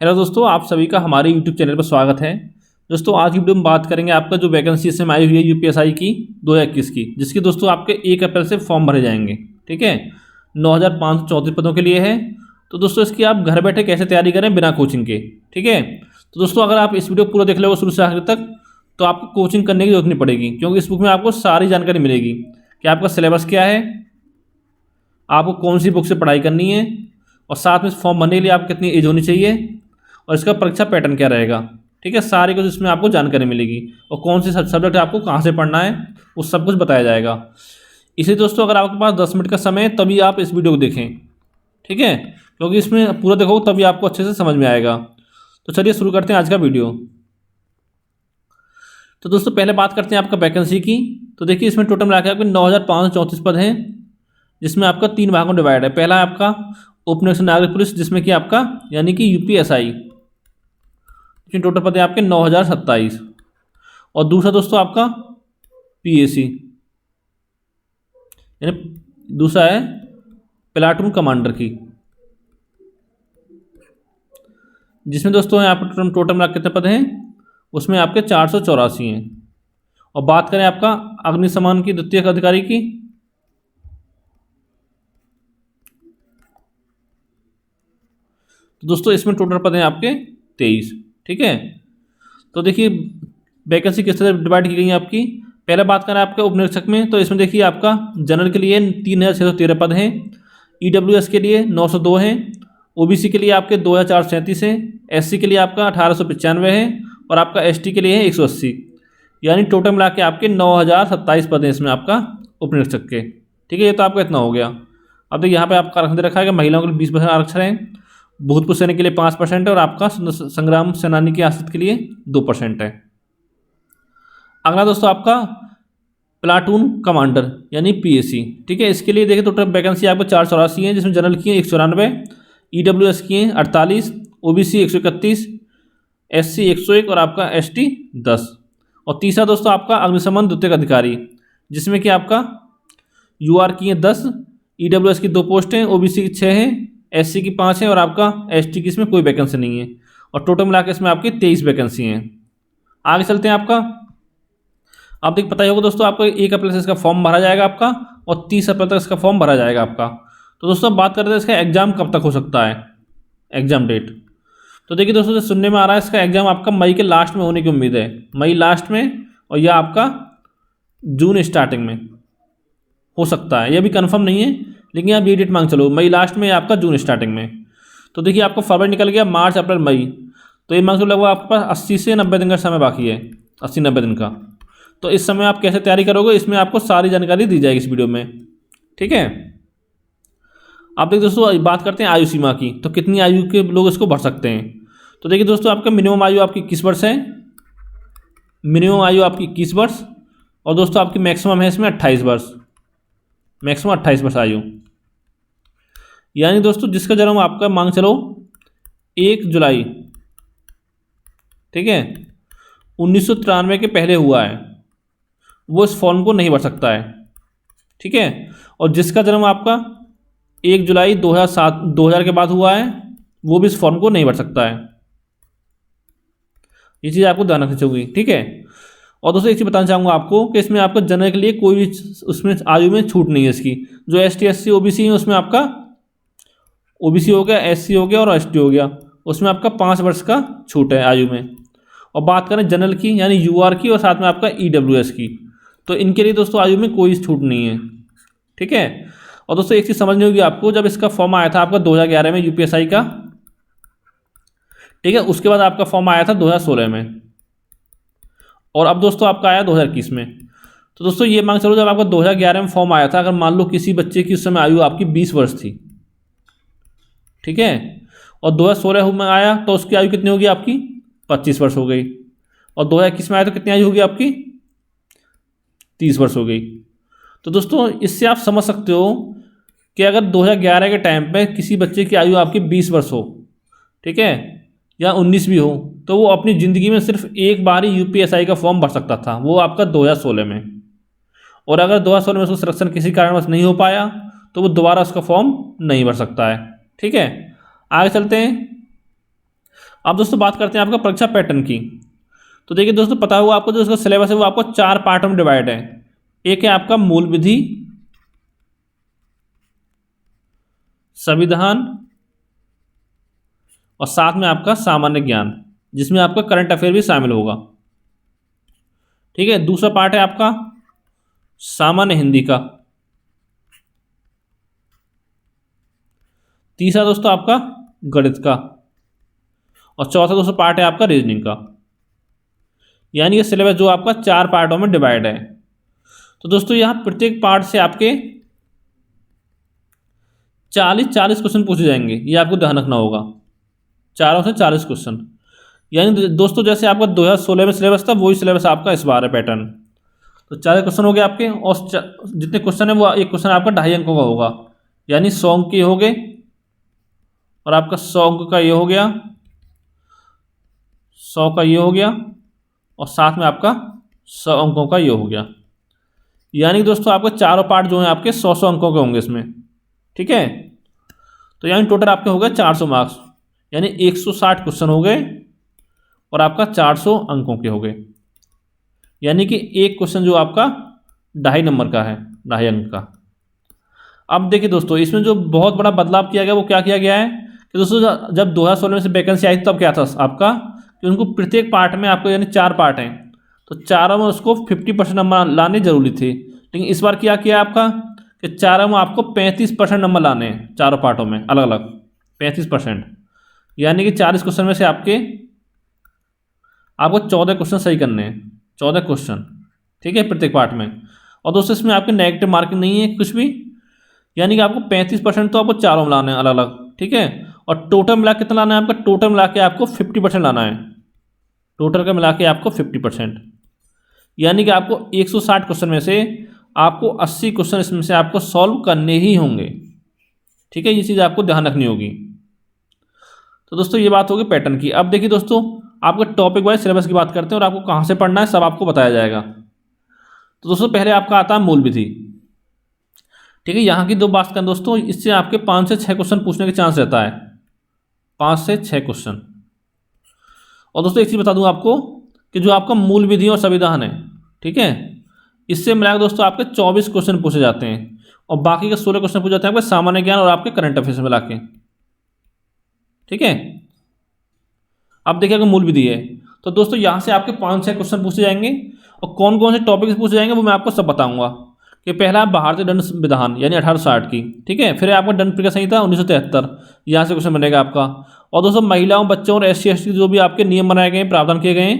Hello दोस्तों, आप सभी का हमारे यूट्यूब चैनल पर स्वागत है। दोस्तों आज की वीडियो में बात करेंगे आपका जो वैकेंसी इसमें आई हुई है यूपीएसआई की 2021 की, जिसकी दोस्तों आपके 1 अप्रैल से फॉर्म भरे जाएंगे। ठीक है, 9534 पदों के लिए है। तो दोस्तों इसकी आप घर बैठे कैसे तैयारी करें बिना कोचिंग के। ठीक है, तो दोस्तों अगर आप इस वीडियो पूरा देख लोगे शुरू से आखिर तक तो आपको कोचिंग करने की जरूरत नहीं पड़ेगी, क्योंकि इस बुक में आपको सारी जानकारी मिलेगी कि आपका सिलेबस क्या है, आपको कौन सी बुक से पढ़ाई करनी है, और साथ में फॉर्म भरने के लिए आपको कितनी एज होनी चाहिए, और इसका परीक्षा पैटर्न क्या रहेगा। ठीक है, सारी कुछ इसमें आपको जानकारी मिलेगी, और कौन से सब्जेक्ट आपको कहाँ से पढ़ना है वो सब कुछ बताया जाएगा। इसलिए दोस्तों अगर आपके पास 10 मिनट का समय है तभी आप इस वीडियो को देखें। ठीक है, क्योंकि इसमें पूरा देखोगे तभी आपको अच्छे से समझ में आएगा। तो चलिए शुरू करते हैं आज का वीडियो। तो दोस्तों पहले बात करते हैं आपका वैकेंसी की। तो देखिए इसमें टोटल मिला के आपके 9534 पद हैं, जिसमें आपका 3 भागों में डिवाइड है। पहला है आपका उप निरीक्षक नागरिक पुलिस, जिसमें कि आपका यानी कि यूपीएसआई, टोटल पद है आपके 9027। और दूसरा दोस्तों आपका पीएसी, यानी दूसरा है प्लाटून कमांडर की, जिसमें दोस्तों यहाँ पर टोटल मिला कितने पद हैं, उसमें आपके 484 हैं। और बात करें आपका अग्निशमन की द्वितीयक अधिकारी की, तो दोस्तों इसमें टोटल पद हैं आपके 23। ठीक है, तो देखिए वैकेंसी किस तरह डिवाइड की गई है आपकी। पहले बात करें आपके उप निरीक्षक में, तो इसमें देखिए आपका जनरल के लिए 3613 पद हैं, ईडब्ल्यूएस के लिए 902 हैं, ओबीसी के लिए आपके 2437 हैं, एससी के लिए आपका 1895 है, और आपका एसटी के लिए है 180। यानी टोटल मिला के आपके 9027 पद हैं इसमें आपका उप निरीक्षक के। ठीक है, ये तो आपका इतना हो गया। अब देखिए यहाँ पे आपका आरक्षण दे रखा है कि महिलाओं के लिए 20% आरक्षण है, भूतपूर्व सैनिक के लिए 5% है, और आपका संग्राम सेनानी के आश्रित के लिए 2% है। अगला दोस्तों आपका प्लाटून कमांडर यानी पीएसी। ठीक है, इसके लिए देखिए टोटल वैकेंसी आपको 484 है, जिसमें जनरल की है 194, ईडब्ल्यूएस की हैं 48, ओबीसी 131, एससी 101, और आपका एसटी 10। और तीसरा दोस्तों आपका अग्निशमन द्वितीयक अधिकारी, जिसमें कि आपका यूआर की हैं 10, ईडब्ल्यूएस की 2 पोस्ट हैं, ओबीसी की 6 हैं, एससी की 5 है, और आपका एसटी की इसमें कोई वैकेंसी नहीं है। और टोटल मिला के इसमें आपकी 23 वैकेंसी हैं। आगे चलते हैं आपका, आप देख पता ही होगा दोस्तों आपको 1 अप्रैल से इसका फॉर्म भरा जाएगा आपका, और 30 अप्रैल तक इसका फॉर्म भरा जाएगा आपका। तो दोस्तों अब बात करते हैं इसका एग्जाम कब तक हो सकता है, एग्जाम डेट। तो देखिए दोस्तों सुनने में आ रहा है इसका एग्जाम आपका मई के लास्ट में होने की उम्मीद है, मई लास्ट में, और यह आपका जून स्टार्टिंग में हो सकता है। यह भी कंफर्म नहीं है, लेकिन आप ये डेट मांग चलो मई लास्ट में या आपका जून स्टार्टिंग में। तो देखिए आपको फरवरी निकल गया, मार्च अप्रैल मई, तो ये मांग चलो लगभग आपके पास 80 से 90 दिन का समय बाकी है, 80-90 दिन का। तो इस समय आप कैसे तैयारी करोगे, इसमें आपको सारी जानकारी दी जाएगी इस वीडियो में। ठीक है, आप देखिए दोस्तों बात करते हैं आयु सीमा की, तो कितनी आयु के लोग इसको भर सकते हैं। तो देखिए दोस्तों आपका मिनिमम आयु आपकी 21 वर्ष है, मिनिमम आयु आपकी 21 वर्ष, और दोस्तों आपकी मैक्सिमम है इसमें 28 वर्ष, मैक्सिमम 28 वर्ष आयु। यानी दोस्तों जिसका जन्म आपका मांग चलो 1 जुलाई, ठीक है, 1993 के पहले हुआ है, वो इस फॉर्म को नहीं भर सकता है। ठीक है, और जिसका जन्म आपका 1 जुलाई 2000 के बाद हुआ है, वो भी इस फॉर्म को नहीं भर सकता है। ये चीज़ आपको ध्यान रखनी चाहिए। ठीक है, और दोस्तों एक चीज़ बताना चाहूँगा आपको कि इसमें आपका जनरल के लिए कोई भी उसमें आयु में छूट नहीं है इसकी। जो एसटी एससी ओबीसी है उसमें आपका ओबीसी हो गया, एससी हो गया, और एसटी हो गया, उसमें आपका 5 वर्ष का छूट है आयु में। और बात करें जनरल की यानी यूआर की, और साथ में आपका ईडब्ल्यूएस की, तो इनके लिए दोस्तों आयु में कोई छूट नहीं है। ठीक है, और दोस्तों एक चीज़ समझनी होगी आपको, जब इसका फॉर्म आया था आपका 2011 में यूपीएसआई का, ठीक है, उसके बाद आपका फॉर्म आया था 2016 में, और अब दोस्तों आपका आया 2021 में। तो दोस्तों ये मांग चलो जब आपका 2011 में फॉर्म आया था, अगर मान लो किसी बच्चे की उस समय आयु आपकी 20 वर्ष थी, ठीक है, और 2016 में आया तो उसकी आयु कितनी होगी आपकी 25 वर्ष हो गई, और 2021 में आया तो कितनी आयु होगी आपकी 30 वर्ष हो गई। तो दोस्तों इससे आप समझ सकते हो कि अगर 2011 के टाइम पे किसी बच्चे की आयु आपकी 20 वर्ष हो, ठीक है, या 19 भी हो, तो वो अपनी ज़िंदगी में सिर्फ एक बार ही यूपीएसआई का फॉर्म भर सकता था, वो आपका 2016 में। और अगर 2016 में उसको सिलेक्शन किसी कारणवश नहीं हो पाया तो वो दोबारा उसका फॉर्म नहीं भर सकता है। ठीक है, आगे चलते हैं। अब दोस्तों बात करते हैं आपका परीक्षा पैटर्न की। तो देखिए दोस्तों, पता होगा आपको जो इसका सिलेबस है वो आपको 4 पार्टों में डिवाइड है। एक है आपका मूल विधि, संविधान और साथ में आपका सामान्य ज्ञान, जिसमें आपका करंट अफेयर भी शामिल होगा। ठीक है, दूसरा पार्ट है आपका सामान्य हिंदी का। तीसरा दोस्तों आपका गणित का। और चौथा दोस्तों पार्ट है आपका रीजनिंग का। यानी ये सिलेबस जो आपका 4 पार्टों में डिवाइड है। तो दोस्तों यहाँ प्रत्येक पार्ट से आपके 40 क्वेश्चन पूछे जाएंगे, ये आपको ध्यान रखना होगा। चारों से 40 क्वेश्चन। यानी दोस्तों जैसे आपका 2016 में सिलेबस था, वही सिलेबस आपका इस बार है पैटर्न। तो 40 क्वेश्चन हो गए आपके, और जितने क्वेश्चन है वो एक क्वेश्चन आपका 2.5 अंकों का होगा। यानी 100 अंक के हो गए, और आपका 100 अंक का ये हो गया, 100 का ये हो गया, और साथ में आपका 100 अंकों का ये हो गया। यानी दोस्तों आपके चारों पार्ट जो हैं आपके 100 अंकों के होंगे इसमें। ठीक है, तो यानी टोटल आपके हो गए 400 मार्क्स। यानी 160 क्वेश्चन हो गए और आपका 400 अंकों के हो गए। यानी कि एक क्वेश्चन जो आपका 2.5 नंबर का है, 2.5 अंक का। अब देखिए दोस्तों, इसमें जो बहुत बड़ा बदलाव किया गया वो क्या किया गया है कि दोस्तों जब 2016 में से वैकेंसी आई तब क्या था आपका कि उनको प्रत्येक पार्ट में आपको, यानी 4 पार्ट हैं तो चारों में उसको 50% नंबर लाने जरूरी थे। लेकिन इस बार क्या किया आपका कि चारों में आपको 35% नंबर लाने हैं, चारों पार्टों में अलग अलग 35%। यानी कि 40 क्वेश्चन में से आपको 14 क्वेश्चन सही करने हैं, 14 क्वेश्चन। ठीक है, प्रत्येक पार्ट में। और दोस्तों इसमें आपके नेगेटिव मार्किंग नहीं है कुछ भी। यानी कि आपको 35% तो आपको चारों में लाने हैं अलग अलग। ठीक है, और टोटल मिला कितना लाना है आपका, टोटल मिला के आपको 50% लाना है। टोटल का मिला के आपको 50%। यानी कि आपको 160 क्वेश्चन में से आपको 80 क्वेश्चन इसमें से आपको सॉल्व करने ही होंगे। ठीक है, ये चीज़ आपको ध्यान रखनी होगी। तो दोस्तों ये बात होगी पैटर्न की। अब देखिए दोस्तों, आपको टॉपिक वाइज सिलेबस की बात करते हैं और आपको कहाँ से पढ़ना है सब आपको बताया जाएगा। तो दोस्तों पहले आपका आता है मूल विधि। ठीक है, यहाँ की 2 बात करें दोस्तों, इससे आपके 5 से 6 क्वेश्चन पूछने के चांस रहता है, 5 से 6 क्वेश्चन। और दोस्तों एक चीज़ बता दूं आपको कि जो आपका मूल विधि और संविधान है, ठीक है, इससे मिलाकर दोस्तों आपके 24 क्वेश्चन पूछे जाते हैं, और बाकी के 16 क्वेश्चन पूछे जाते हैं आपके सामान्य ज्ञान और आपके करंट अफेयर से मिला के। ठीक है, अब देखिए अगर मूल विधि है तो दोस्तों यहाँ से आपके 5-6 क्वेश्चन पूछे जाएंगे, और कौन कौन से टॉपिक पूछे जाएंगे वो मैं आपको सब बताऊंगा। कि पहला भारतीय दंड विधान यानी 1860 की। ठीक है, फिर आपका दंड प्रक्रिया संहिता 1973, यहाँ से क्वेश्चन बनेगा आपका। और दोस्तों महिलाओं, बच्चों और SC/ST जो भी आपके नियम बनाए गए हैं, प्रावधान किए गए हैं,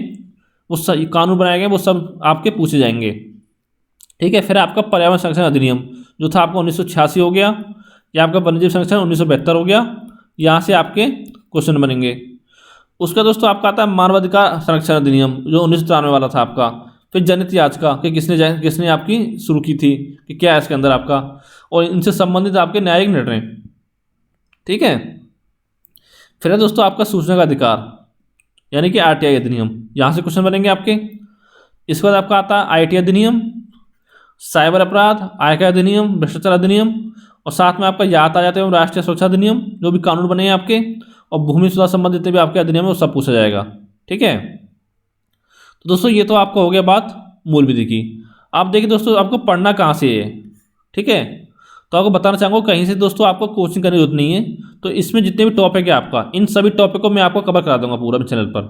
वो सब कानून बनाए गए हैं, वो सब आपके पूछे जाएंगे। ठीक है, फिर आपका पर्यावरण संरक्षण अधिनियम जो था आपका 1986 हो गया, या आपका वन्यजीव संरक्षण 1972 हो गया, यहाँ से आपके क्वेश्चन बनेंगे। उसका दोस्तों आपका आता है मानवाधिकार संरक्षण अधिनियम जो 1993 वाला था आपका। फिर जनहित याचिका कि किसने आपकी शुरू की थी, कि क्या है इसके अंदर आपका, और इनसे संबंधित आपके न्यायिक निर्णय। ठीक है, फिर है दोस्तों आपका सूचना का अधिकार यानी कि RTI अधिनियम, यहाँ से क्वेश्चन बनेंगे आपके। इसके बाद आपका आता है IT अधिनियम, साइबर अपराध, आयकर अधिनियम, भ्रष्टाचार अधिनियम, और साथ में आपका यातायात एवं राष्ट्रीय सुरक्षा अधिनियम जो भी कानून बने हैं आपके, और भूमि सुधार संबंधित जितने भी आपके अधिनियम है वो सब पूछा जाएगा। ठीक है, तो दोस्तों ये तो आपका हो गया बात मूल विधि की। आप देखिए दोस्तों आपको पढ़ना कहाँ से है। ठीक है, तो आपको बताना चाहूँगा कहीं से दोस्तों आपको कोचिंग करने की जरूरत नहीं है। तो इसमें जितने भी टॉपिक है आपका, इन सभी टॉपिक को मैं आपको कवर करा दूंगा पूरा चैनल पर।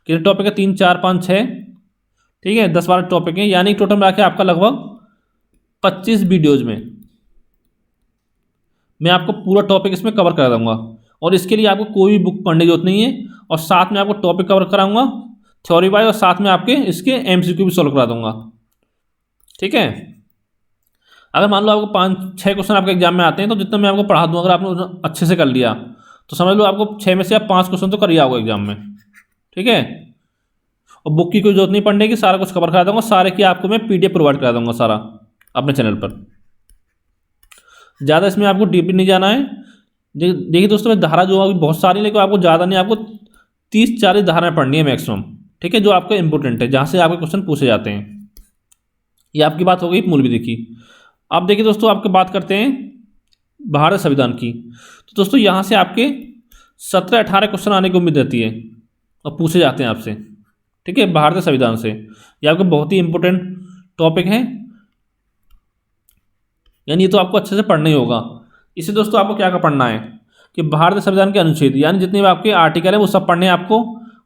कितने टॉपिक है, 3, 4, 5, 6, ठीक है, 10-12 टॉपिक हैं। यानी टोटल मिला के आपका लगभग 25 वीडियोज़ में मैं आपको पूरा टॉपिक इसमें कवर करा दूंगा। और इसके लिए आपको कोई भी बुक पढ़ने की जरूरत नहीं है, और साथ में आपको टॉपिक कवर कराऊंगा थ्योरी वाइज, और साथ में आपके इसके MCQ भी सॉल्व करा दूंगा। ठीक है, अगर मान लो आपको 5-6 क्वेश्चन आपके एग्जाम में आते हैं तो जितना मैं आपको पढ़ा दूँ, अगर आपने अच्छे से कर लिया तो समझ लो आपको 6 में से आप 5 क्वेश्चन तो कर ही आओगे एग्जाम में। ठीक है, और बुक की कोई जरूरत नहीं पढ़ने की, सारा कुछ कवर करा दूंगा। सारे की आपको मैं PDF प्रोवाइड करा दूंगा सारा अपने चैनल पर। ज़्यादा इसमें आपको डीपली नहीं जाना है। देखिए दोस्तों मैं धारा जो अभी बहुत सारी, लेकिन आपको ज़्यादा नहीं, आपको 30-40 धाराएँ पढ़नी है मैक्सिमम। ठीक है, जो आपका इंपॉर्टेंट है, जहाँ से आपके क्वेश्चन पूछे जाते हैं। ये आपकी बात हो गई मूल विधि की। अब देखिए दोस्तों आपके बात करते हैं भारत संविधान की। तो दोस्तों यहाँ से आपके 17-18 क्वेश्चन आने की उम्मीद रहती है। और पूछे जाते हैं आपसे, ठीक है, भारतीय संविधान से। ये आपके बहुत ही इंपॉर्टेंट टॉपिक हैं, यानी ये तो आपको अच्छे से पढ़ना ही होगा। इसे दोस्तों आपको क्या पढ़ना है कि भारतीय संविधान के अनुच्छेद, यानी जितने भी आपके आर्टिकल हैं वो सब पढ़ने हैं आपको,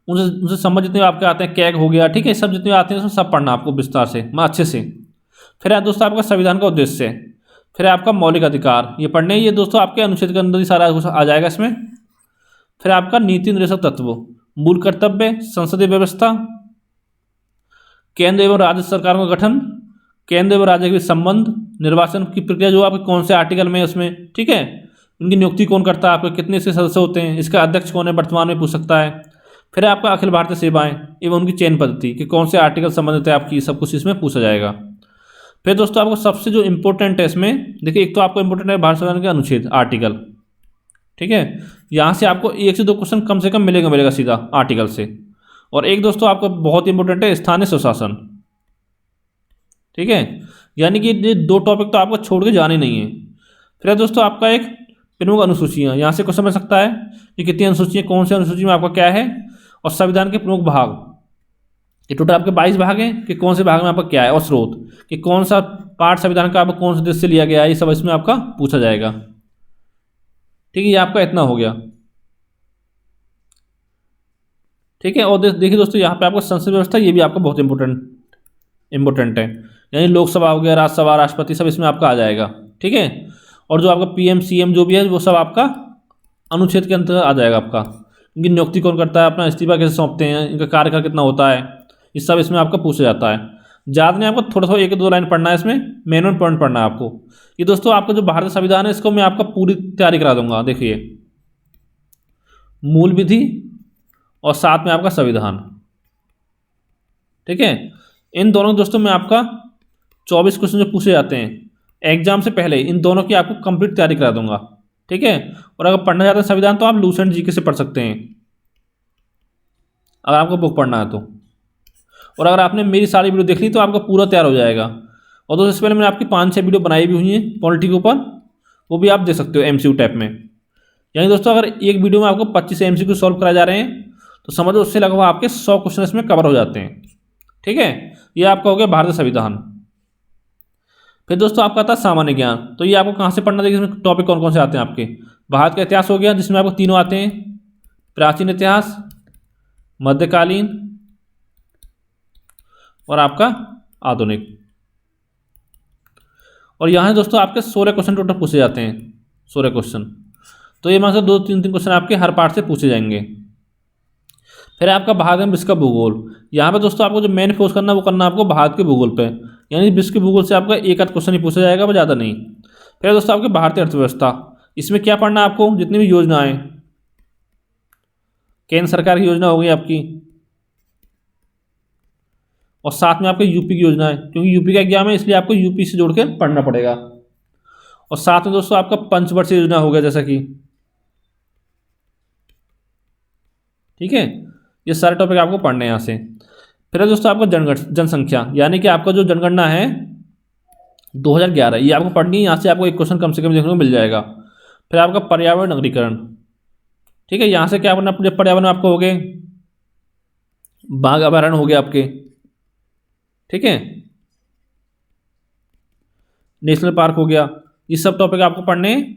उनसे उनसे समझ जितने भी आपके आते हैं, कैग हो गया, ठीक है, सब जितने आते हैं उसमें सब पढ़ना आपको विस्तार से, मैं अच्छे से। फिर है दोस्तों आपका संविधान का उद्देश्य, फिर है आपका मौलिक अधिकार, ये पढ़ने, ये दोस्तों आपके अनुच्छेद के अंदर ही सारा कुछ आ जाएगा इसमें। फिर आपका नीति निर्देशक तत्व, मूल कर्तव्य, संसदीय व्यवस्था, केंद्र एवं राज्य सरकारों का गठन, केंद्र एवं राज्य के बीच संबंध, निर्वाचन की प्रक्रिया जो आपके कौन से आर्टिकल में है उसमें, ठीक है, उनकी नियुक्ति कौन करता है, आपके कितने इसके सदस्य होते हैं, इसका अध्यक्ष कौन है वर्तमान में, पूछ सकता है। फिर आपका अखिल भारतीय सेवाएं एवं उनकी चयन पद्धति कि कौन से आर्टिकल संबंधित है आपकी, सब कुछ इसमें पूछा जाएगा। फिर दोस्तों आपको सबसे जो इंपॉर्टेंट है इसमें, देखिए एक तो आपको इंपॉर्टेंट है भारत संविधान के अनुच्छेद आर्टिकल, ठीक है, यहाँ से आपको 1 से 2 क्वेश्चन कम से कम मिलेगा सीधा आर्टिकल से। और एक दोस्तों आपको बहुत इंपॉर्टेंट है स्थानीय स्वशासन, ठीक है, यानी कि ये 2 टॉपिक तो आपको छोड़ के जाने नहीं है। फिर दोस्तों आपका एक प्रमुख अनुसूचियाँ, यहाँ से क्वेश्चन मिल सकता है कि कितनी अनुसूचियाँ, कौन सी अनुसूची में आपका क्या है, और संविधान के प्रमुख भाग, ये टोटल आपके 22 भाग हैं कि कौन से भाग में आपका क्या है, और स्रोत कि कौन सा पार्ट संविधान का आपको कौन से देश से लिया गया है, ये सब इसमें आपका पूछा जाएगा, ठीक है। ये आपका इतना हो गया, ठीक है। और देखिए दोस्तों यहाँ पे आपका संसद व्यवस्था, ये भी आपका बहुत इंपॉर्टेंट है, यानी लोकसभा हो गया, राज्यसभा, राष्ट्रपति, सब इसमें आपका आ जाएगा, ठीक है। और जो आपका पीएम सीएम जो भी है वो सब आपका अनुच्छेद के अंतर्गत आ जाएगा आपका। इनकी नियुक्ति कौन करता है, अपना इस्तीफा कैसे सौंपते हैं, इनका कार्यकाल कितना होता है, ये सब इसमें आपका पूछा जाता है। ज़्यादा नहीं, आपको थोड़ा 1-2 लाइन पढ़ना है इसमें, मेन पॉइंट पढ़ना है आपको। ये दोस्तों आपका जो भारतीय संविधान है इसको मैं आपका पूरी तैयारी करा दूंगा। देखिए मूल विधि और साथ में आपका संविधान, ठीक है, इन दोनों दोस्तों में आपका 24 क्वेश्चन जो पूछे जाते हैं एग्जाम से पहले, इन दोनों की आपको कंप्लीट तैयारी करा दूंगा, ठीक है। और अगर पढ़ना चाहते हैं संविधान तो आप लूसेंट जीके से पढ़ सकते हैं, अगर आपको बुक पढ़ना है तो। और अगर आपने मेरी सारी वीडियो देख ली तो आपका पूरा तैयार हो जाएगा। और दोस्तों इससे पहले मैंने आपकी 5-6 वीडियो बनाई भी हुई हैं पॉलिटी के ऊपर, वो भी आप देख सकते हो MCQ टाइप में। यानी दोस्तों अगर एक वीडियो में आपको 25 MCQ सॉल्व कराए जा रहे हैं तो समझो उससे लगभग आपके 100 क्वेश्चन इसमें कवर हो जाते हैं, ठीक है। ये आपका हो गया भारतीय संविधान। फिर दोस्तों आपका आता है सामान्य ज्ञान, तो ये आपको कहाँ से पढ़ना, देखिए इसमें टॉपिक कौन कौन से आते हैं आपके। भारत का इतिहास हो गया जिसमें आपको तीनों आते हैं, प्राचीन इतिहास, मध्यकालीन और आपका आधुनिक। और यहाँ दोस्तों आपके 16 क्वेश्चन टोटल पूछे जाते हैं, 16 क्वेश्चन। तो ये मान लो 2-3 क्वेश्चन आपके हर पार्ट से पूछे जाएंगे। फिर आपका भारत में विश्व का भूगोल, यहाँ पे दोस्तों आपको जो मेन फोकस करना है वो करना है आपको भारत के भूगोल पे, यानी विश्व के भूगोल से आपका 1-8 क्वेश्चन ही पूछा जाएगा, वो ज़्यादा नहीं। फिर दोस्तों आपके भारतीय अर्थव्यवस्था, इसमें क्या पढ़ना है आपको, जितनी भी योजनाएं, केंद्र सरकार की योजना हो गई आपकी, और साथ में आपके यूपी की योजना है, क्योंकि यूपी का एग्जाम है इसलिए आपको यूपी से जोड़ के पढ़ना पड़ेगा। और साथ में दोस्तों आपका पंचवर्षीय योजना हो गया जैसा कि, ठीक है, ये सारे टॉपिक आपको पढ़ने हैं यहाँ से। फिर दोस्तों आपका जनसंख्या, यानी कि आपका जो जनगणना है 2011, ये आपको पढ़नी है, यहाँ से आपको एक क्वेश्चन कम से कम देखने को मिल जाएगा। फिर आपका पर्यावरण नगरीकरण, ठीक है, यहाँ से क्या पढ़ना, पर्यावरण आपको हो गए, बाघ अभयारण्य हो गए आपके, ठीक है, नेशनल पार्क हो गया, ये सब टॉपिक आपको पढ़ने हैं।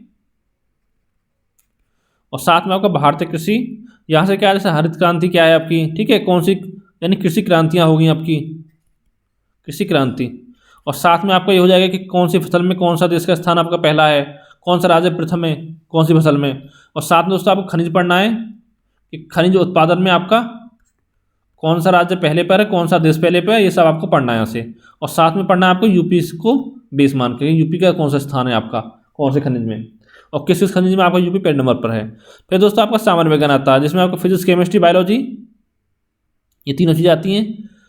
और साथ में आपका भारतीय कृषि, यहाँ से क्या है, जैसे हरित क्रांति क्या है आपकी, ठीक है, कौन सी, यानी कृषि क्रांतियाँ हो गई आपकी, कृषि क्रांति। और साथ में आपका ये हो जाएगा कि कौन सी फसल में कौन सा देश का स्थान आपका पहला है, कौन सा राज्य प्रथम है कौन सी फसल में। और साथ में दोस्तों आपको खनिज पढ़ना है कि खनिज उत्पादन में आपका कौन सा राज्य पहले पर है, कौन सा देश पहले पर है, ये सब आपको पढ़ना है यहाँ से। और साथ में पढ़ना है आपको यूपी को बेस मान के, यूपी का कौन सा स्थान है आपका, कौन से खनिज में, और किस खनिज में आपका यूपी पहले नंबर पर है। फिर दोस्तों आपका सामान्य विज्ञान आता है जिसमें आपको फिजिक्स, केमिस्ट्री, बायोलॉजी, ये तीनों चीज़ें आती हैं,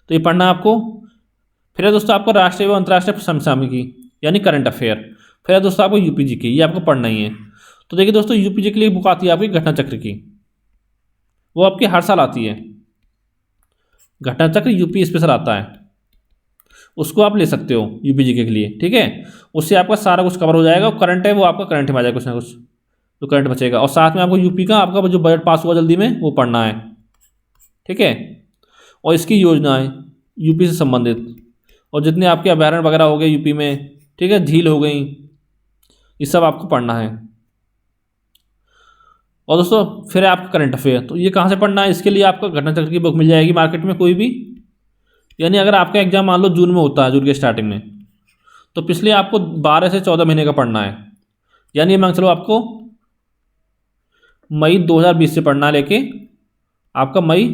तो ये पढ़ना आपको। फिर दोस्तों आपको राष्ट्रीय एवं अंतर्राष्ट्रीय समसामयिकी यानी करंट अफेयर। फिर दोस्तों आपको यूपी जी के, ये आपको पढ़ना ही है। तो देखिए दोस्तों यूपी जी के लिए बुक आती है आपकी घटना चक्र की, वो आपकी हर साल आती है, घटना चक्र यूपी स्पेशल आता है, उसको आप ले सकते हो यूपी जी के लिए, ठीक है। उससे आपका सारा कुछ कवर हो जाएगा। करंट है वो आपका करंट में आ जाएगा कुछ ना कुछ, तो करंट बचेगा। और साथ में आपको यूपी का आपका जो बजट पास हुआ जल्दी में वो पढ़ना है, ठीक है। और इसकी योजनाएं यूपी से संबंधित, और जितने आपके अभयारण्य वगैरह हो गए यूपी में, ठीक है, झील हो गई, ये सब आपको पढ़ना है। और दोस्तों फिर आपका करंट अफेयर, तो ये कहाँ से पढ़ना है, इसके लिए आपको घटना चक्र की बुक मिल जाएगी मार्केट में कोई भी। यानी अगर आपका एग्जाम मान लो जून में होता है, जून के स्टार्टिंग में, तो पिछले आपको 12 से 14 महीने का पढ़ना है। यानी मान चलो आपको मई 2020 से पढ़ना लेके आपका मई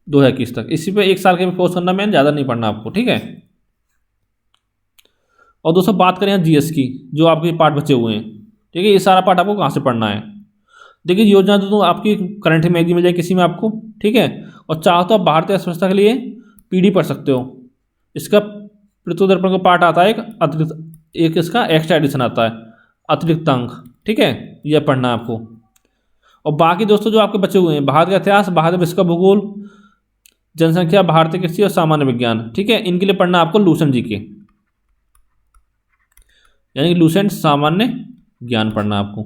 2021 तक, इसी पे 1 साल के कोर्स करना, मैंने ज़्यादा नहीं पढ़ना आपको, ठीक है। और दोस्तों बात करें यहाँ जीएस की, जो आपके पार्ट बचे हुए हैं, ठीक है, ये सारा पार्ट आपको कहाँ से पढ़ना है। देखिए योजना तो आपकी करंट में मिल जाए किसी में आपको, ठीक है। और चाहो तो आप भारतीय अर्थव्यवस्था के लिए पीडी पढ़ सकते हो। इसका पृथ्वी दर्पण का पार्ट आता है एक अतिरिक्त, एक इसका एक्स्ट्रा एडिशन आता है, अतिरिक्त अंक, ठीक है, यह पढ़ना है आपको। और बाकी दोस्तों जो आपके बचे हुए हैं, भारत का इतिहास, भारत विश्व का भूगोल, जनसंख्या, भारतीय कृषि और सामान्य विज्ञान, ठीक है, इनके लिए पढ़ना आपको लूसेंट जी के, यानी कि लूसेंट सामान्य ज्ञान पढ़ना आपको।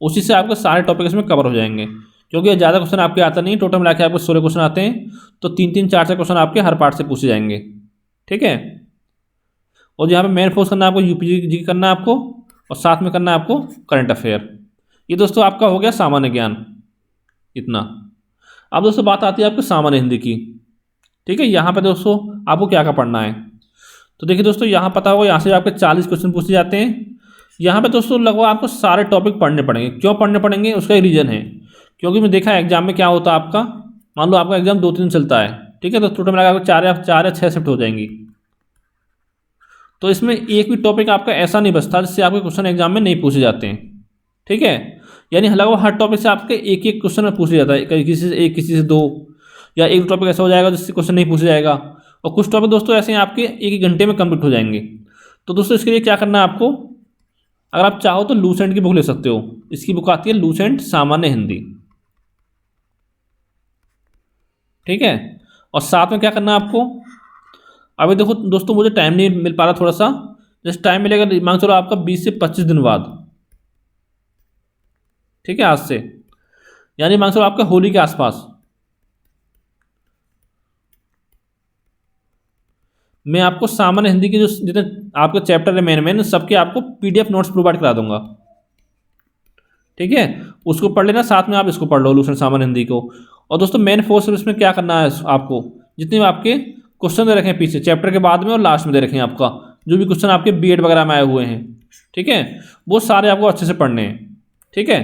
उसी से आपके सारे टॉपिक इसमें कवर हो जाएंगे, क्योंकि ज़्यादा क्वेश्चन आपके आता नहीं, टोटल मिला के आपको 16 क्वेश्चन आते हैं, तो 3-3, 4-4 क्वेश्चन आपके हर पार्ट से पूछे जाएंगे, ठीक है। और यहाँ पे मेन फोकस करना है आपको यूपी जी करना है आपको, और साथ में करना है आपको करंट अफेयर। ये दोस्तों आपका हो गया सामान्य ज्ञान, इतना। अब दोस्तों बात आती है आपको सामान्य हिंदी की, ठीक है। यहाँ पे दोस्तों आपको क्या क्या पढ़ना है, तो देखिए दोस्तों यहाँ पता होगा, यहाँ से आपके 40 क्वेश्चन पूछे जाते हैं। यहाँ पे दोस्तों लगभग आपको सारे टॉपिक पढ़ने पड़ेंगे। क्यों पढ़ने पड़ेंगे, उसका एक रीज़न है, क्योंकि मैं देखा है एग्जाम में क्या होता है आपका, मान लो आपका एग्जाम 2-3 दिन चलता है, ठीक है, तो टोटल मिला आपको 4 या 6 शिफ्ट हो जाएंगी। तो इसमें एक भी टॉपिक आपका ऐसा नहीं बचता जिससे आपके क्वेश्चन एग्जाम में नहीं पूछे जाते हैं, ठीक है। यानी लगभग हर टॉपिक से आपके एक एक क्वेश्चन में पूछा जाता है, किसी से एक, किसी से 2, या एक टॉपिक ऐसा हो जाएगा जिससे क्वेश्चन नहीं पूछा जाएगा। और कुछ टॉपिक दोस्तों ऐसे हैं आपके 1 घंटे में कंप्लीट हो जाएंगे। तो दोस्तों इसके लिए क्या करना है आपको, अगर आप चाहो तो लूसेंट की बुक ले सकते हो। इसकी बुक आती है लूसेंट सामान्य हिंदी, ठीक है। और साथ में क्या करना है आपको, अभी देखो दोस्तों मुझे टाइम नहीं मिल पा रहा, थोड़ा सा जैसे टाइम मिलेगा, मान चलो आपका 20 से 25 दिन बाद, ठीक है, आज से, यानी मान चलो आपका होली के आसपास मैं आपको सामान्य हिंदी के जो जितने आपके चैप्टर है मेन सबके आपको पीडीएफ नोट्स प्रोवाइड करा दूंगा, ठीक है। उसको पढ़ लेना, साथ में आप इसको पढ़ लो लूसेंट सामान्य हिंदी को। और दोस्तों मेन फोर्स इसमें क्या करना है आपको, जितने भी आपके क्वेश्चन दे रखे हैं पीछे चैप्टर के बाद में और लास्ट में दे रखे हैं, आपका जो भी क्वेश्चन आपके बीएड वगैरह में आए हुए हैं, ठीक है, वो सारे आपको अच्छे से पढ़ने हैं, ठीक है।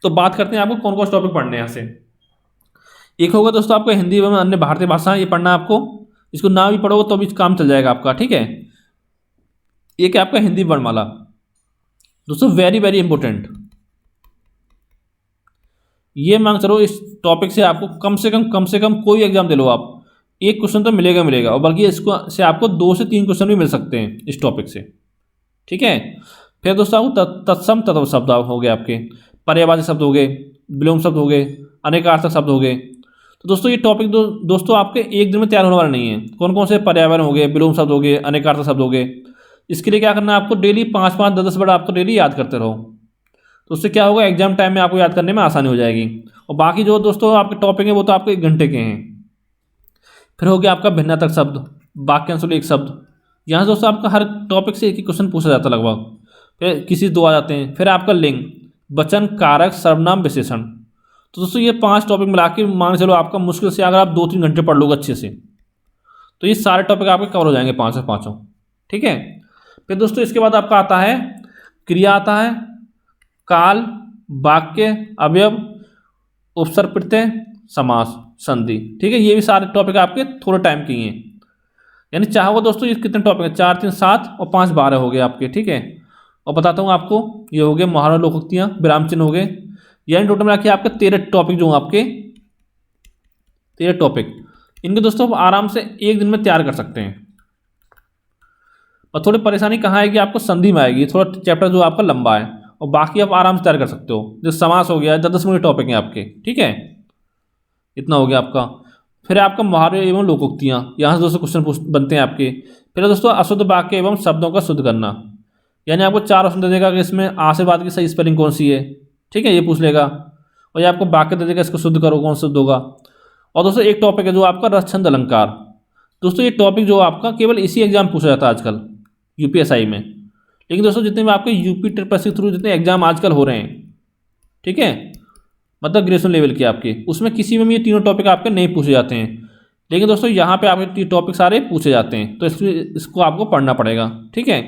तो बात करते हैं आपको कौन कौन से टॉपिक पढ़ने हैं यहाँ से। एक होगा दोस्तों आपको हिंदी एवं अन्य भारतीय भाषा, ये पढ़ना है आपको, इसको ना भी पढ़ोगे तो भी काम चल जाएगा आपका, ठीक है। एक है आपका हिंदी वर्णमाला, दोस्तों वेरी वेरी इंपॉर्टेंट। ये मांग चलो इस टॉपिक से आपको कम से कम कोई एग्जाम दे लो आप, एक क्वेश्चन तो मिलेगा मिलेगा, और बल्कि इसको से आपको 2 से 3 क्वेश्चन भी मिल सकते हैं इस टॉपिक से, ठीक है। फिर दोस्तों आपको तत्सम तत्व शब्द हो गए, आपके पर्यायवाची शब्द हो गए, विलोम शब्द हो गए, अनेकार्थक शब्द हो गए। तो दोस्तों ये टॉपिक दोस्तों आपके एक दिन में तैयार होने वाला नहीं है। कौन कौन से पर्यावरण हो गए, विलोम शब्द हो गए, अनेकार्थक शब्द हो गए, इसके लिए क्या करना है आपको, डेली 5-5, 10-10 वर्ड आपको डेली याद करते रहो। तो उससे क्या होगा, एग्जाम टाइम में आपको याद करने में आसानी हो जाएगी। और बाकी जो दोस्तों आपके टॉपिक है वो तो आपके 1 घंटे के हैं। फिर हो गया आपका भिन्नार्थक शब्द, वाक्यांश एक शब्द, यहाँ से दोस्तों आपका हर टॉपिक से एक ही क्वेश्चन पूछा जाता है लगभग, फिर किसी 2 आ जाते हैं। फिर आपका लिंग, वचन, कारक, सर्वनाम, विशेषण। तो दोस्तों ये 5 टॉपिक मिला के मान चलो आपका मुश्किल से अगर आप 2-3 घंटे पढ़ लोगे अच्छे से, तो ये सारे टॉपिक आपके कवर हो जाएंगे 5 से 5, ठीक है। फिर दोस्तों इसके बाद आपका आता है क्रिया, आता है काल, वाक्य, अवयव, उपसर्ग प्रत्यय, समास, संधि, ठीक है। ये भी सारे टॉपिक आपके थोड़े टाइम के ही हैं। यानी चाहोगे दोस्तों ये कितने टॉपिक हैं, 4, 3, 7 और 5, 12 हो गए आपके, ठीक है। और बताता हूँ आपको, ये हो गए मुहावरा, लोकोक्तियाँ, विराम चिन्ह हो गए, यानी टोटल मिला के आपके 13 टॉपिक जो आपके 13 टॉपिक, इनके दोस्तों आप आराम से एक दिन में तैयार कर सकते हैं। और थोड़ी परेशानी कहाँ आएगी, आपको संधि में आएगी, थोड़ा चैप्टर जो आपका लंबा है, और बाकी आप आराम से तैयार कर सकते हो। जो समास हो गया, 10-10 मिनट टॉपिक हैं आपके, ठीक है, इतना हो गया आपका। फिर आपका मुहावरे एवं लोकोक्तियाँ, यहाँ से दोस्तों क्वेश्चन बनते हैं आपके। फिर दोस्तों अशुद्ध वाक्य एवं शब्दों का शुद्ध करना, यानी आपको 4 ऑप्शन दे देगा कि इसमें आ से बाद की सही स्पेलिंग कौन सी है, ठीक है, ये पूछ लेगा। और ये आपको वाक्य दे देगा, इसको शुद्ध करो कौन शुद्ध होगा। और दोस्तों एक टॉपिक है जो आपका रस छंद अलंकार। दोस्तों ये टॉपिक जो आपका केवल इसी एग्जाम पूछा जाता है आजकल यूपीएसआई में। लेकिन दोस्तों जितने भी आपके यूपी ट्रिपल के थ्रू जितने एग्जाम आजकल हो रहे हैं, ठीक है, मतलब ग्रेजुएशन लेवल के आपके, उसमें किसी में भी ये तीनों टॉपिक आपके नहीं पूछे जाते हैं। लेकिन दोस्तों यहाँ पे आपके टॉपिक सारे पूछे जाते हैं, तो इसको आपको पढ़ना पड़ेगा, ठीक है।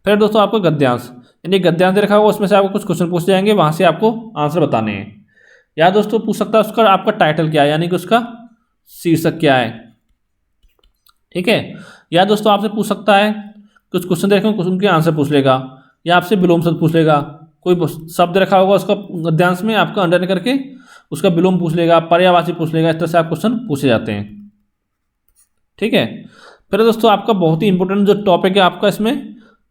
फिर दोस्तों आपको गद्यांश, यानी गद्यांश दे रखा होगा, उसमें से आपको कुछ क्वेश्चन पूछ जाएंगे, वहाँ से आपको आंसर बताने हैं। या दोस्तों पूछ सकता है उसका आपका टाइटल क्या है, यानी कि उसका शीर्षक क्या है, ठीक है। या दोस्तों आपसे पूछ सकता है कुछ क्वेश्चन देखें, उनके आंसर पूछ लेगा, या आपसे विलोम शब्द पूछ लेगा, कोई शब्द रखा होगा उसका गद्यांश में आपका अंडरलाइन करके उसका विलोम पूछ लेगा, पर्यायवाची पूछ लेगा। इस तरह से आप क्वेश्चन पूछे जाते हैं, ठीक है। फिर दोस्तों आपका बहुत ही इंपॉर्टेंट जो टॉपिक है आपका इसमें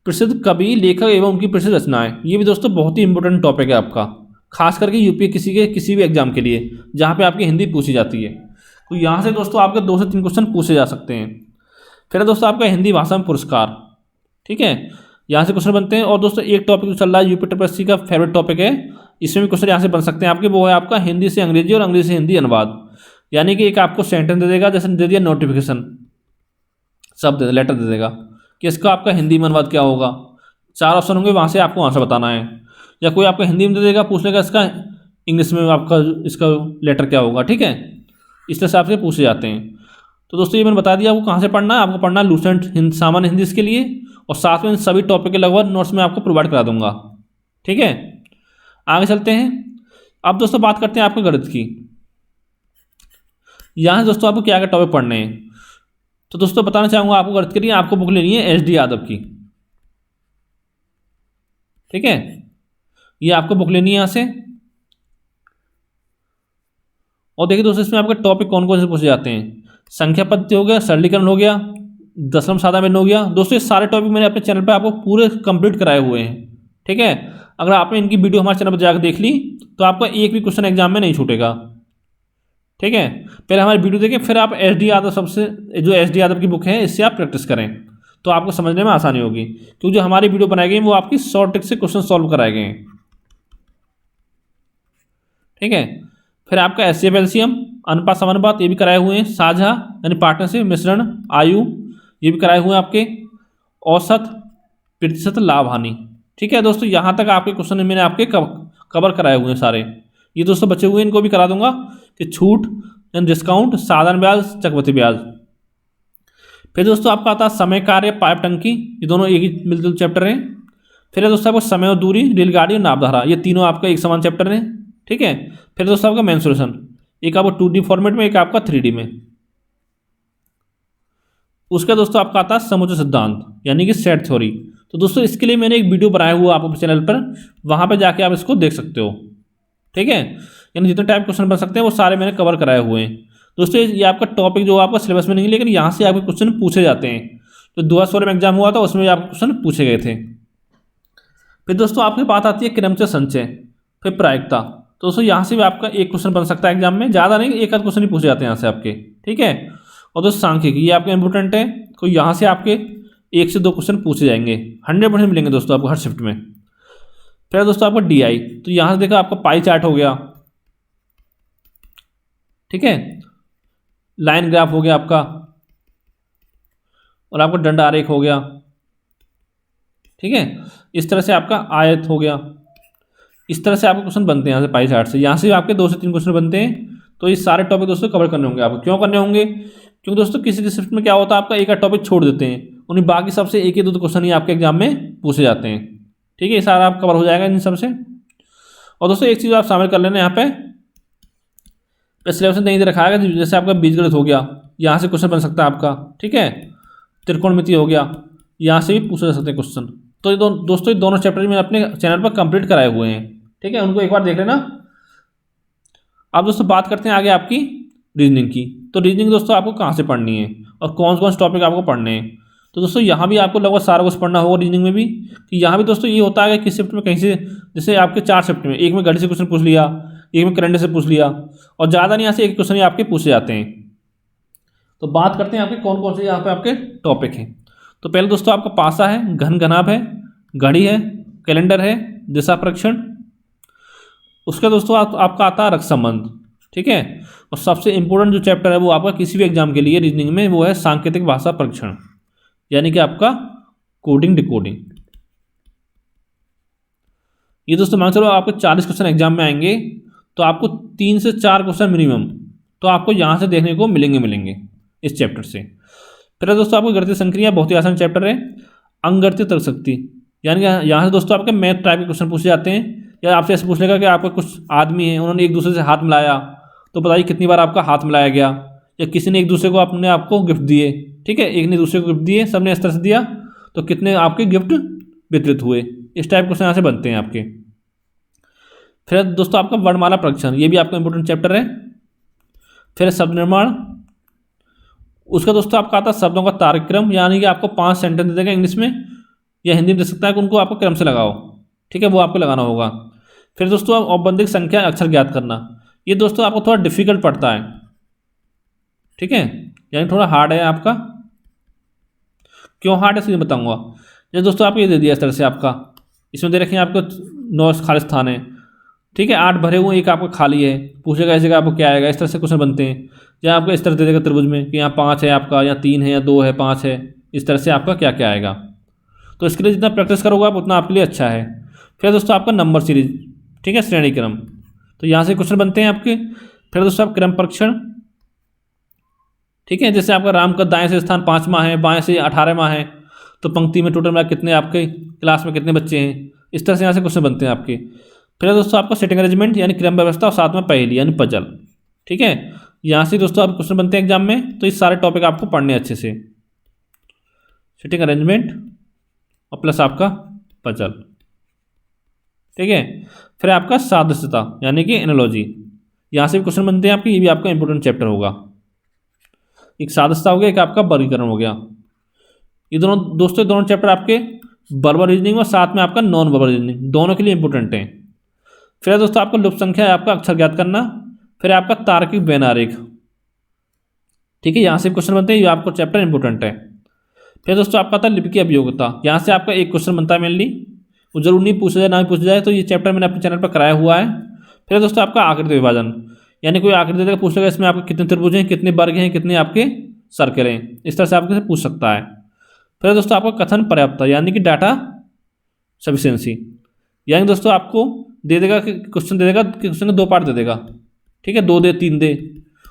प्रसिद्ध कवि, लेखक एवं उनकी प्रसिद्ध रचनाएं। ये भी दोस्तों बहुत ही इंपॉर्टेंट टॉपिक है आपका, खास करके यूपी किसी भी एग्जाम के लिए जहाँ पे आपकी हिंदी पूछी जाती है। तो यहाँ से दोस्तों आपके 2 से 3 क्वेश्चन पूछे जा सकते हैं। फिर दोस्तों आपका हिंदी भाषा में पुरस्कार, ठीक है, यहाँ से क्वेश्चन बनते हैं। और दोस्तों एक टॉपिक जो चल रहा है यूपी ट्रिपल का फेवरेट टॉपिक है, इसमें भी क्वेश्चन यहाँ से बन सकते हैं आपके, वो है आपका हिंदी से अंग्रेजी और अंग्रेजी से हिंदी अनुवाद। यानी कि एक आपको सेंटेंस दे देगा, जैसे दे दिया नोटिफिकेशन, शब्द लेटर दे देगा कि इसका आपका हिंदी में अनुवाद क्या होगा। 4 ऑप्शन होंगे, वहाँ से आपको आंसर बताना है। या कोई आपका हिंदी में दे देगा, पूछ लेगा इसका इंग्लिश में आपका इसका लेटर क्या होगा, ठीक है। इस तरह से आपसे पूछे जाते हैं। तो दोस्तों ये मैंने बता दिया आपको कहाँ से पढ़ना है। आपको पढ़ना है लूसेंट सामान्य हिंदी इसके लिए, और साथ में इन सभी टॉपिक के लगभग नोट्स में आपको प्रोवाइड करा दूंगा, ठीक है। आगे चलते हैं। अब दोस्तों बात करते हैं आपके गणित की। यहाँ दोस्तों आपको क्या क्या टॉपिक पढ़ने हैं, तो दोस्तों बताना चाहूँगा आपको गणित के लिए आपको बुक लेनी है एच डी यादव की, ठीक है। ये आपको बुक लेनी है यहाँ से। और देखिए दोस्तों इसमें आपके टॉपिक कौन कौन से पूछे जाते हैं। संख्या पद्धति हो गया, सरलीकरण हो गया, दशम साधा भिन्न हो गया। दोस्तों ये सारे टॉपिक मैंने अपने चैनल पे आपको पूरे कंप्लीट कराए हुए हैं, ठीक है। अगर आपने इनकी वीडियो हमारे चैनल पर जाकर देख ली तो आपका एक भी क्वेश्चन एग्जाम में नहीं छूटेगा, ठीक है। पहले हमारी वीडियो देखें, फिर आप एच डी यादव सबसे जो एच डी यादव की बुक है इससे आप प्रैक्टिस करें, तो आपको समझने में आसानी होगी। क्योंकि जो हमारी वीडियो बनाई गई वो आपकी शॉर्ट ट्रिक से क्वेश्चन सॉल्व कराए गए हैं, ठीक है। फिर आपका एचसीएफ एलसीएम, अनुपात समानुपात, ये भी कराए हुए हैं। साझा यानी पार्टनरशिप, मिश्रण, आयु, ये भी कराए हुए हैं आपके। औसत, प्रतिशत, लाभ हानि, ठीक है। दोस्तों यहाँ तक आपके क्वेश्चन मैंने आपके कवर कराए हुए हैं सारे। ये दोस्तों बचे हुए हैं, इनको भी करा दूंगा कि छूट यानी डिस्काउंट, साधारण ब्याज, चक्रवृद्धि ब्याज। फिर दोस्तों आपका आता है समय कार्य, पाइप टंकी, ये दोनों एक ही मिलजुल चैप्टर हैं। फिर दोस्तों आपको समय और दूरी, रेलगाड़ी और नापधारा, ये तीनों आपका एक समान चैप्टर है, ठीक है। फिर दोस्तों आपका मेंसुरेशन, एक आपको 2D फॉर्मेट में, एक आपका 3D में। उसका दोस्तों आपका आता है समुच्चय सिद्धांत यानी कि सेट थ्योरी। तो दोस्तों इसके लिए मैंने एक वीडियो बनाया हुआ आप अपने चैनल पर, वहाँ पर जाके आप इसको देख सकते हो, ठीक है। यानी जितने टाइप क्वेश्चन बन सकते हैं वो सारे मैंने कवर कराए हुए हैं। दोस्तों ये आपका टॉपिक जो आपका सिलेबस में नहीं है, लेकिन यहाँ से आपके क्वेश्चन पूछे जाते हैं। तो 2016 में एग्जाम हुआ था, उसमें भी आपके क्वेश्चन पूछे गए थे। फिर दोस्तों आपकी बात आती है क्रमचय संचय, फिर प्रायिकता। तो दोस्तों यहाँ से भी आपका एक क्वेश्चन बन सकता है एग्जाम में, ज़्यादा नहीं, एक आध क्वेश्चन ही पूछे जाते हैं यहाँ से आपके, ठीक है। और दोस्तों सांख्यिकी, ये आपका इंपॉर्टेंट है, तो यहाँ से आपके 1 से 2 क्वेश्चन पूछे जाएंगे, 100% मिलेंगे दोस्तों आपको हर शिफ्ट में। फिर दोस्तों आपका DI, तो यहाँ से देखा आपका पाई चार्ट हो गया, ठीक है, लाइन ग्राफ हो गया आपका, और आपका दंड आरेख हो गया, ठीक है। इस तरह से आपका आयत हो गया। इस तरह से आपके क्वेश्चन बनते हैं यहाँ से पाई चार्ट से। यहाँ से आपके 2 से 3 क्वेश्चन बनते हैं। तो ये सारे टॉपिक दोस्तों कवर करने होंगे आपको। क्यों करने होंगे? क्योंकि दोस्तों किसी किसी शिफ्ट में क्या होता है, आपका एक आध टॉपिक छोड़ देते हैं, उन्हीं बाकी सबसे एक ही दो क्वेश्चन ही आपके एग्जाम में पूछे जाते हैं, ठीक है। ये सारा आप कवर हो जाएगा इन सबसे। और दोस्तों एक चीज़ आप शामिल कर लेना यहाँ पे सिलेबस नहीं दे रखा है, जैसे आपका बीजगणित हो गया, यहाँ से क्वेश्चन बन सकता है आपका, ठीक है। त्रिकोणमिति हो गया, यहाँ से भी पूछे जा सकते हैं क्वेश्चन। तो ये दोस्तों ये दोनों चैप्टर मैंने अपने चैनल पर कंप्लीट कराए हुए हैं, ठीक है, उनको एक बार देख लेना। अब दोस्तों बात करते हैं आगे आपकी रीजनिंग की। तो रीजनिंग दोस्तों आपको कहाँ से पढ़नी है और कौन कौन से टॉपिक आपको पढ़ने हैं। तो दोस्तों यहाँ भी आपको लगभग सारा कुछ पढ़ना होगा रीजनिंग में भी। कि यहाँ भी दोस्तों ये होता है कि किस शिफ्ट में कहीं से, जैसे आपके 4 शिफ्ट में, एक में गणित से क्वेश्चन पूछ लिया, एक में करंट से पूछ लिया, और ज़्यादा नहीं यहाँ से एक क्वेश्चन ही आपके पूछे जाते हैं। तो बात करते हैं आपके कौन कौन से यहाँ पे आपके टॉपिक हैं। तो पहले दोस्तों आपका पासा है, घन घनाभ है, घड़ी है, कैलेंडर है, दिशा परीक्षण। उसका दोस्तों आपका आता है रक्त संबंध, ठीक है। और सबसे इंपॉर्टेंट जो चैप्टर है वो आपका किसी भी एग्जाम के लिए रीजनिंग में वो है सांकेतिक भाषा परीक्षण, यानी कि आपका कोडिंग डिकोडिंग। ये दोस्तों मान चलो आपको 40 क्वेश्चन एग्जाम में आएंगे, तो आपको 3 से 4 क्वेश्चन मिनिमम तो आपको यहाँ से देखने को मिलेंगे इस चैप्टर से। फिर दोस्तों आपको गणितीय संक्रिया बहुत ही आसान चैप्टर है। अंगगणितीय तर्क शक्ति, यानी कि यहाँ से दोस्तों आपके मैथ टाइप के क्वेश्चन पूछे जाते हैं, या आपसे ऐसे पूछ लेगा कि आपका कुछ आदमी है, उन्होंने एक दूसरे से हाथ मिलाया, तो बताइए कितनी बार आपका हाथ मिलाया गया, या किसी ने एक दूसरे को अपने आपको गिफ्ट दिए, ठीक है, एक ने दूसरे को गिफ्ट दिए, सबने इस तरह से दिया, तो कितने आपके गिफ्ट वितरित हुए। इस टाइप क्वेश्चन यहाँ से बनते हैं आपके। फिर दोस्तों आपका वर्णमाला परीक्षण, ये भी आपका इंपॉर्टेंट चैप्टर है। फिर शब्द निर्माण, उसका दोस्तों आपका आता है शब्दों का तार्किक्रम, यानी कि आपको 5 सेंटेंस दे देगा इंग्लिश में या हिंदी में दे सकता है कि उनको आपको क्रम से लगाओ, ठीक है, वो आपको लगाना होगा। फिर दोस्तों औपबंधिक संख्या अक्षर ज्ञात करना, ये दोस्तों आपको थोड़ा डिफिकल्ट पड़ता है, ठीक है, यानी थोड़ा हार्ड है आपका। क्यों हार्ड है इसलिए बताऊंगा। जैसे दोस्तों आपको ये दे दिया इस तरह से, आपका इसमें दे रखे हैं आपको 9 खाली स्थान है, ठीक है, 8 भरे हुए, एक आपका खाली है, पूछेगा ऐसे का आपको क्या आएगा। इस तरह से क्वेश्चन बनते हैं, या आपको इस तरह दे देगा त्रिभुज में कि यहाँ 5 है आपका, या 3 है, या 2 है, 5 है, इस तरह से आपका क्या क्या आएगा। तो इसके लिए जितना प्रैक्टिस करोगे आप उतना आपके लिए अच्छा है। फिर दोस्तों आपका नंबर सीरीज, ठीक है, श्रेणी क्रम, तो यहाँ से क्वेश्चन बनते हैं आपके। फिर दोस्तों आप क्रम परीक्षण, ठीक है, जैसे आपका राम का दाएं से स्थान 5वां है, बाएं से 18वां है, तो पंक्ति में टोटल में कितने आपके क्लास में कितने बच्चे हैं, इस तरह से यहाँ से क्वेश्चन बनते हैं आपके। फिर दोस्तों आपका सेटिंग अरेंजमेंट, यानी क्रम व्यवस्था, और साथ में पहेली यानी पजल, ठीक है, यहाँ से दोस्तों आप क्वेश्चन बनते हैं एग्जाम में। तो ये सारे टॉपिक आपको पढ़ने अच्छे से, सेटिंग अरेंजमेंट और प्लस आपका पजल, ठीक है। फिर आपका सादृश्यता यानी कि एनालॉजी, यहाँ से भी क्वेश्चन बनते हैं आपके, ये भी आपका इंपॉर्टेंट चैप्टर होगा। एक सादृश्यता हो गया, एक आपका वर्गीकरण हो गया। ये दोनों चैप्टर आपके वर्बल रीजनिंग और साथ में आपका नॉन वर्बल रीजनिंग दोनों के लिए इंपॉर्टेंट है। फिर दोस्तों आपका लुप्त संख्या है, आपका अक्षर ज्ञात करना। फिर आपका तार्किक वैनारेख, ठीक है, यहाँ से क्वेश्चन बनते हैं, ये आपको चैप्टर इंपॉर्टेंट है। फिर दोस्तों आपका आता है लिपि की अभियोगिता, यहाँ से आपका एक क्वेश्चन बनता है मेनली, वो जरूर नहीं पूछा जाए ना भी पूछा जाए, तो ये चैप्टर मैंने अपने चैनल पर कराया हुआ है। फिर दोस्तों आपका आकृति विभाजन, यानी कोई आकृति देगा पूछ लेगा इसमें आपके कितने त्रिभुज हैं, कितने वर्ग हैं, कितने आपके सर्कल हैं, इस तरह से आपके पूछ सकता है। फिर दोस्तों आपका कथन पर्याप्तता, यानी कि डाटा सफिशिएंसी, यानी दोस्तों आपको दे देगा कि क्वेश्चन दे देगा कि क्वेश्चन के 2 पार्ट दे देगा, ठीक है, 2 दे 3 दे,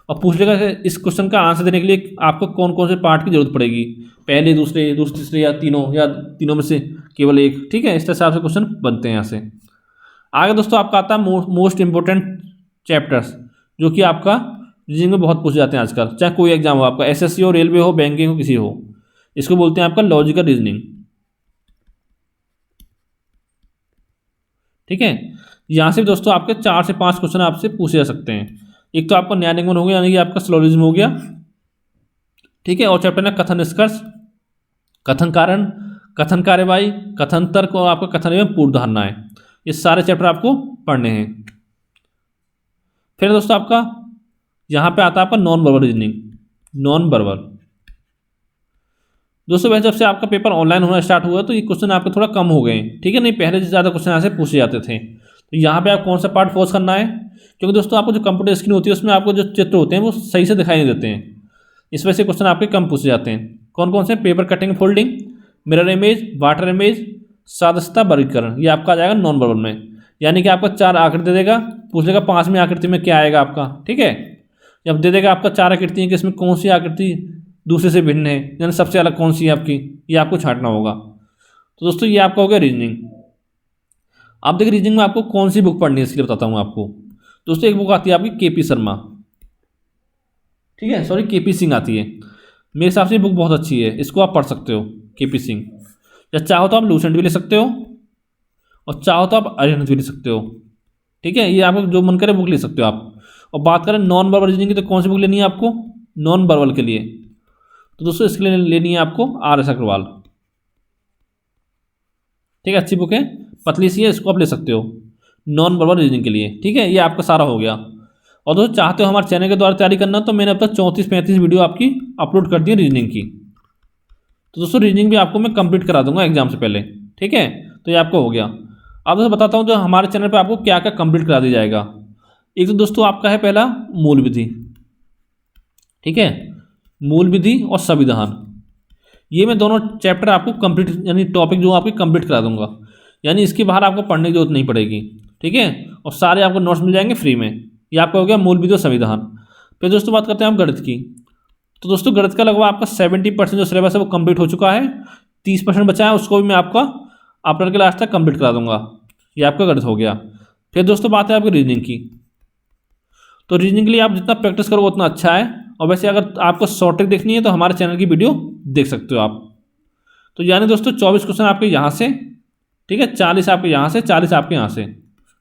और पूछ लेगा कि इस क्वेश्चन का आंसर देने के लिए आपको कौन कौन से पार्ट की जरूरत पड़ेगी, पहले दूसरे तीसरे, या तीनों में से केवल एक, ठीक है, इस तरह से आपसे क्वेश्चन बनते हैं यहाँ से। आगे दोस्तों आपका आता है मोस्ट इंपॉर्टेंट चैप्टर्स, जो कि आपका रीजनिंग में बहुत पूछे जाते हैं आजकल, चाहे कोई एग्जाम हो आपका, एसएससी हो, रेलवे हो, बैंकिंग हो, किसी हो, इसको बोलते हैं आपका लॉजिकल रीजनिंग, ठीक है। यहाँ से भी दोस्तों आपके 4 से 5 क्वेश्चन आपसे पूछे जा सकते हैं। एक तो आपका न्याय निगमन हो गया, यानी कि आपका सिलोजिज्म हो गया, ठीक है, और चैप्टर में कथन निष्कर्ष, कथन कारण, कथन कार्यवाही, कथन तर्क, और आपका कथन एवं पूर्व धारणाएं, ये सारे चैप्टर आपको पढ़ने हैं। फिर दोस्तों आपका यहाँ पे आता है आपका non verbal reasoning, non verbal. दोस्तों वैसे जब से आपका पेपर ऑनलाइन होना स्टार्ट हुआ तो ये क्वेश्चन आपके थोड़ा कम हो गए, ठीक है, नहीं पहले से ज़्यादा क्वेश्चन यहाँ से पूछे जाते थे। तो यहाँ पे आप कौन सा पार्ट फोकस करना है, क्योंकि दोस्तों आपको जो कंप्यूटर स्क्रीन होती है उसमें आपको जो चित्र होते हैं वो सही से दिखाई नहीं देते हैं, इस वजह से क्वेश्चन आपके कम पूछे जाते हैं। कौन कौन से, paper cutting folding, mirror image, water image, सादृश्यता, वर्गीकरण, ये आपका आ जाएगा नॉन वर्बल में, यानी कि आपका 4 आकृति दे देगा, पूछ लेगा 5वीं आकृति में क्या आएगा आपका, ठीक है, जब दे देगा आपका 4 आकृति हैं कि इसमें कौन सी आकृति दूसरे से भिन्न है, यानी सबसे अलग कौन सी है आपकी, ये आपको छांटना होगा। तो दोस्तों ये आपका हो गया रीजनिंग। अब देखिए रीजनिंग में आपको कौन सी बुक पढ़नी है इसलिए बताता हूँ आपको। दोस्तों एक बुक आती है आपकी केपी शर्मा, ठीक है, सॉरी केपी सिंह आती है, मेरे हिसाब से ये बुक बहुत अच्छी है, इसको आप पढ़ सकते हो, केपी सिंह। या चाहो तो आप लूसेंट भी ले सकते हो, और चाहो तो आप अरिहंत भी ले सकते हो, ठीक है, ये आपको जो मन करे बुक ले सकते हो आप। और बात करें नॉन वर्बल रीजनिंग की, तो कौन सी बुक लेनी है आपको नॉन वर्बल के लिए, तो दोस्तों इसके लिए लेनी है आपको आर.एस. अग्रवाल, ठीक है, अच्छी बुक है, पतली सी है, इसको आप ले सकते हो नॉन वर्बल रीजनिंग के लिए, ठीक है, ये आपका सारा हो गया। और दोस्तों चाहते हो हमारे चैनल के द्वारा तैयारी करना, तो मैंने अब तक 34-35 वीडियो आपकी अपलोड कर दी है रीजनिंग की, तो दोस्तों रीजनिंग भी आपको मैं कंप्लीट करा दूंगा एग्जाम से पहले, ठीक है, तो ये आपको हो गया। अब दोस्तों बताता हूँ जो हमारे चैनल पर आपको क्या क्या कंप्लीट करा दिया जाएगा। एक तो दोस्तों आपका है पहला मूल विधि, ठीक है, मूल विधि और संविधान। ये मैं दोनों चैप्टर आपको कंप्लीट यानी टॉपिक जो आपके कंप्लीट करा दूंगा, यानी इसके बाहर आपको पढ़ने की जरूरत नहीं पड़ेगी, ठीक है। और सारे आपको नोट्स मिल जाएंगे फ्री में। ये आपका हो गया मूल विधि और संविधान। फिर दोस्तों बात करते हैं हम गणित की। तो दोस्तों गणित का लगभग आपका 70% जो सिलेबस है वो कंप्लीट हो चुका है। 30% बचा है, उसको भी मैं आपका अप्रैल के लास्ट तक कंप्लीट करा दूंगा। ये आपका गणित हो गया। फिर दोस्तों बात है आपकी रीजनिंग की। तो रीजनिंग के लिए आप जितना प्रैक्टिस करो उतना अच्छा है। और वैसे अगर आपको शॉर्ट ट्रिक देखनी है तो हमारे चैनल की वीडियो देख सकते हो आप। तो यानी दोस्तों 24 क्वेश्चन आपके यहाँ से, ठीक है, 40 आपके यहाँ से, 40 आपके यहाँ से,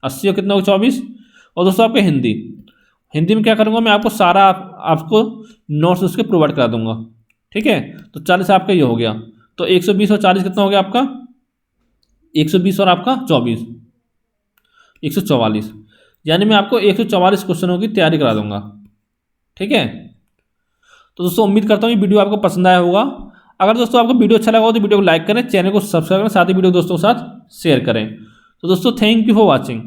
80 और कितना हो 24। और दोस्तों आपके हिंदी, हिंदी में क्या करूँगा मैं आपको सारा आपको नोट्स उसके प्रोवाइड करा दूंगा, ठीक है। तो 40 आपका ये हो गया। तो 120 और 40 कितना हो गया आपका, 120 और आपका 24, 144। यानी मैं आपको 144 क्वेश्चनों की तैयारी करा दूंगा, ठीक है। तो दोस्तों उम्मीद करता हूँ ये वीडियो आपको पसंद आया होगा। अगर दोस्तों आपको वीडियो अच्छा लगा हो तो वीडियो को लाइक करें, चैनल को सब्सक्राइब करें, साथ ही वीडियो दोस्तों के साथ शेयर करें। तो दोस्तों थैंक यू फॉर वॉचिंग।